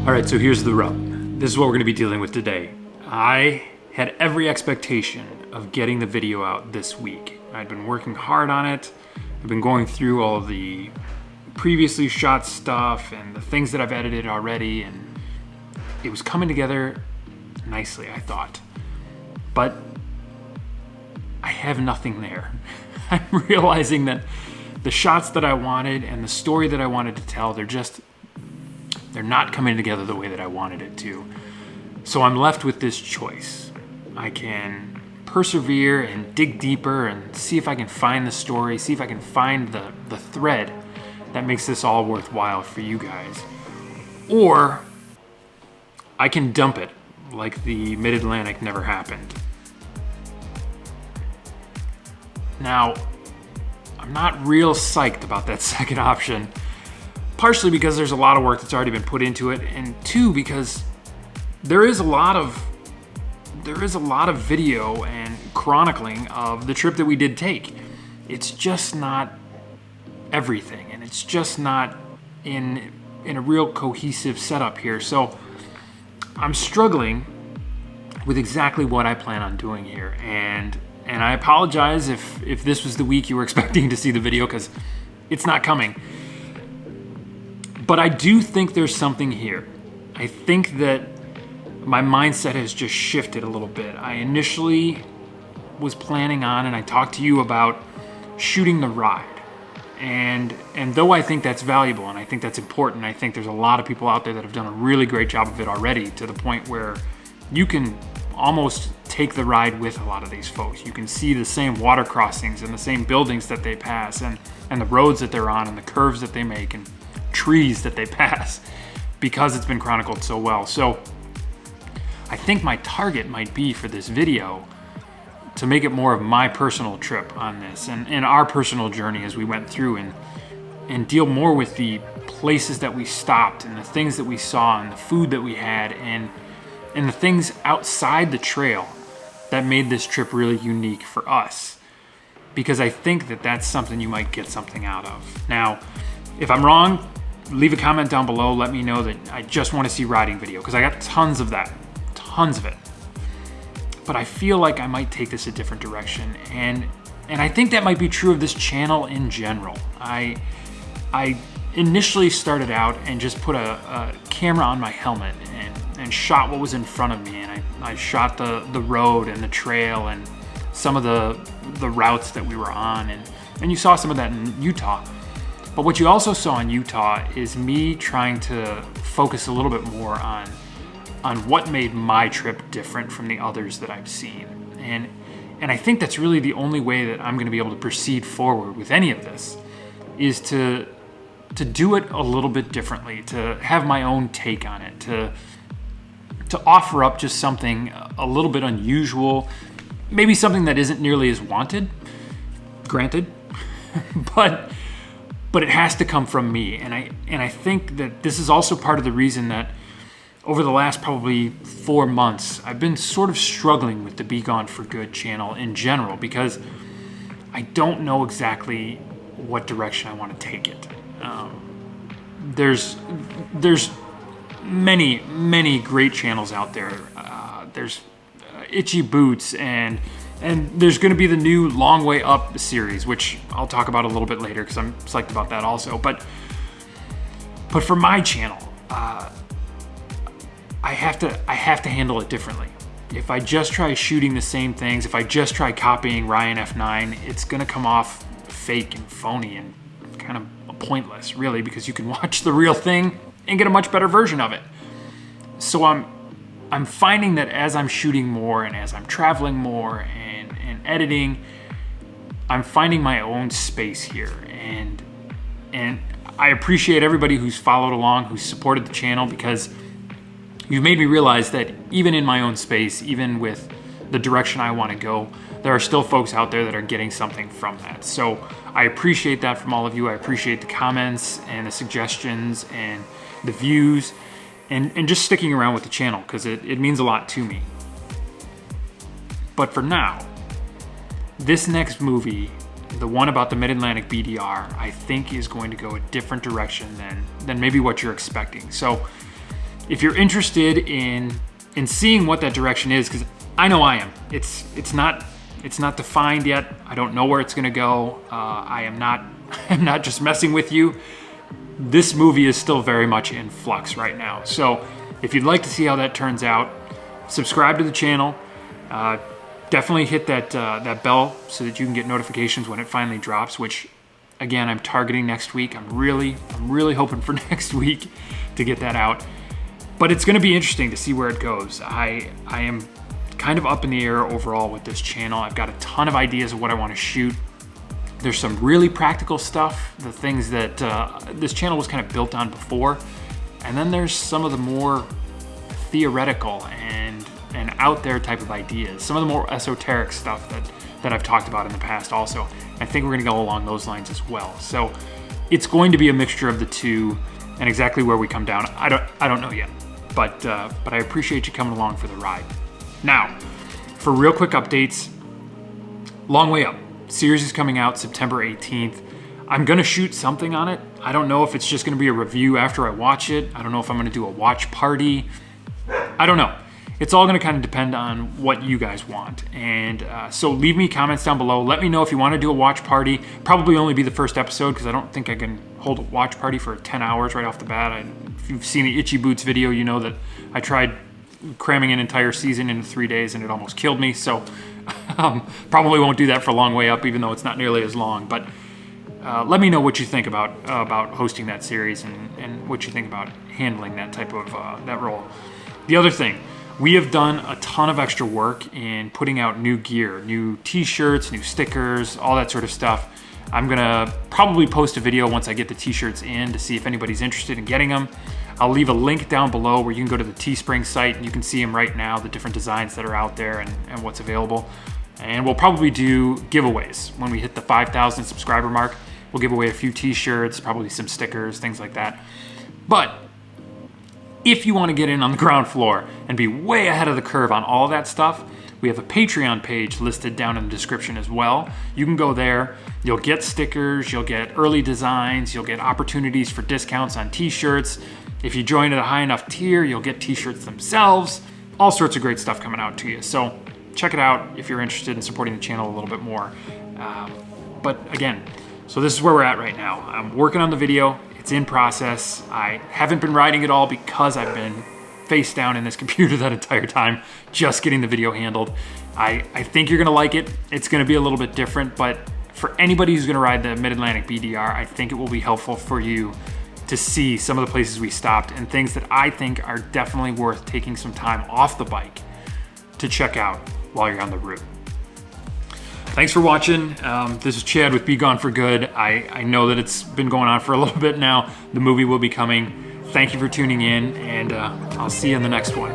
All right, so here's the rub. This is what we're gonna be dealing with today. I had every expectation of getting the video out this week. I'd been working hard on it. I've been going through all of the previously shot stuff and the things that I've edited already, and it was coming together nicely, I thought. But I have nothing there. I'm realizing that the shots that I wanted and the story that I wanted to tell, they're not coming together the way that I wanted it to. So I'm left with this choice. I can persevere and dig deeper and see if I can find the story, see if I can find the thread that makes this all worthwhile for you guys. Or I can dump it like the Mid-Atlantic never happened. Now, I'm not real psyched about that second option, partially because there's a lot of work that's already been put into it, and two, because there is a lot of video and chronicling of the trip that we did take. It's just not everything, and it's just not in a real cohesive setup here. So I'm struggling with exactly what I plan on doing here, and I apologize if this was the week you were expecting to see the video, because it's not coming. But I do think there's something here. I think that my mindset has just shifted a little bit. I initially was planning on, and I talked to you about shooting the ride. And though I think that's valuable and I think that's important, I think there's a lot of people out there that have done a really great job of it already, to the point where you can almost take the ride with a lot of these folks. You can see the same water crossings and the same buildings that they pass, and the roads that they're on, and the curves that they make, and trees that they pass, because it's been chronicled so well. So I think my target might be for this video to make it more of my personal trip on this, and our personal journey as we went through, and deal more with the places that we stopped, and the things that we saw, and the food that we had, and the things outside the trail that made this trip really unique for us. Because I think that that's something you might get something out of. Now, if I'm wrong, leave a comment down below. Let me know that I just want to see riding video, because I got tons of that, tons of it. But I feel like I might take this a different direction, and I think that might be true of this channel in general. I initially started out and just put a camera on my helmet and shot what was in front of me, and I shot the road and the trail and some of the routes that we were on, and you saw some of that in Utah. But what you also saw in Utah is me trying to focus a little bit more on what made my trip different from the others that I've seen. And I think that's really the only way that I'm gonna be able to proceed forward with any of this, is to do it a little bit differently, to have my own take on it, to offer up just something a little bit unusual, maybe something that isn't nearly as wanted, granted, but it has to come from me. And I think that this is also part of the reason that over the last probably 4 months, I've been sort of struggling with the BeGoneForGood channel in general, because I don't know exactly what direction I want to take it. There's many great channels out there. There's Itchy Boots, and there's going to be the new Long Way Up series, which I'll talk about a little bit later, because I'm psyched about that also. But for my channel, I have to handle it differently. If I just try shooting the same things, if I just try copying Ryan F9, it's going to come off fake and phony and kind of pointless, really, because you can watch the real thing and get a much better version of it. So I'm finding that as I'm shooting more, and as I'm traveling more and editing, I'm finding my own space here, and I appreciate everybody who's followed along, who's supported the channel, because you've made me realize that even in my own space, even with the direction I want to go, there are still folks out there that are getting something from that. So I appreciate that from all of you. I appreciate the comments and the suggestions and the views, and just sticking around with the channel, because it means a lot to me. But for now, this next movie, the one about the Mid-Atlantic BDR, I think is going to go a different direction than maybe what you're expecting. So if you're interested in seeing what that direction is, because I know I am. It's not defined yet. I don't know where it's gonna go. I'm not just messing with you. This movie is still very much in flux right now. So if you'd like to see how that turns out, subscribe to the channel. Definitely hit that bell so that you can get notifications when it finally drops, which again, I'm targeting next week. I'm really hoping for next week to get that out. But it's gonna be interesting to see where it goes. I am kind of up in the air overall with this channel. I've got a ton of ideas of what I want to shoot. There's some really practical stuff, the things that this channel was kind of built on before. And then there's some of the more theoretical and out there type of ideas, some of the more esoteric stuff that I've talked about in the past also. I think we're gonna go along those lines as well. So it's going to be a mixture of the two, and exactly where we come down, I don't know yet. But I appreciate you coming along for the ride. Now, for real quick updates, Long Way Up. Series is coming out September 18th. I'm gonna shoot something on it. I don't know if it's just gonna be a review after I watch it. I don't know if I'm gonna do a watch party. I don't know. It's all gonna kind of depend on what you guys want. And so leave me comments down below. Let me know if you wanna do a watch party. Probably only be the first episode because I don't think I can hold a watch party for 10 hours right off the bat. If you've seen the Itchy Boots video, you know that I tried cramming an entire season into 3 days and it almost killed me. So probably won't do that for Long Way Up, even though it's not nearly as long. But let me know what you think about hosting that series and what you think about handling that type of that role. The other thing, we have done a ton of extra work in putting out new gear, new t-shirts, new stickers, all that sort of stuff. I'm gonna probably post a video once I get the t-shirts in to see if anybody's interested in getting them. I'll leave a link down below where you can go to the Teespring site and you can see them right now, the different designs that are out there and what's available. And we'll probably do giveaways. When we hit the 5,000 subscriber mark, we'll give away a few t-shirts, probably some stickers, things like that. But if you want to get in on the ground floor and be way ahead of the curve on all of that stuff, we have a Patreon page listed down in the description as well. You can go there, you'll get stickers, you'll get early designs, you'll get opportunities for discounts on t-shirts. If you join at a high enough tier, you'll get t-shirts themselves, all sorts of great stuff coming out to you. So check it out if you're interested in supporting the channel a little bit more. But again, so this is where we're at right now. I'm working on the video, it's in process. I haven't been writing it all because I've been face down in this computer that entire time, just getting the video handled. I think you're gonna like it. It's gonna be a little bit different, but for anybody who's gonna ride the Mid-Atlantic BDR, I think it will be helpful for you to see some of the places we stopped and things that I think are definitely worth taking some time off the bike to check out while you're on the route. Thanks for watching. This is Chad with BeGoneForGood. I know that it's been going on for a little bit now. The movie will be coming. Thank you for tuning in, and I'll see you in the next one.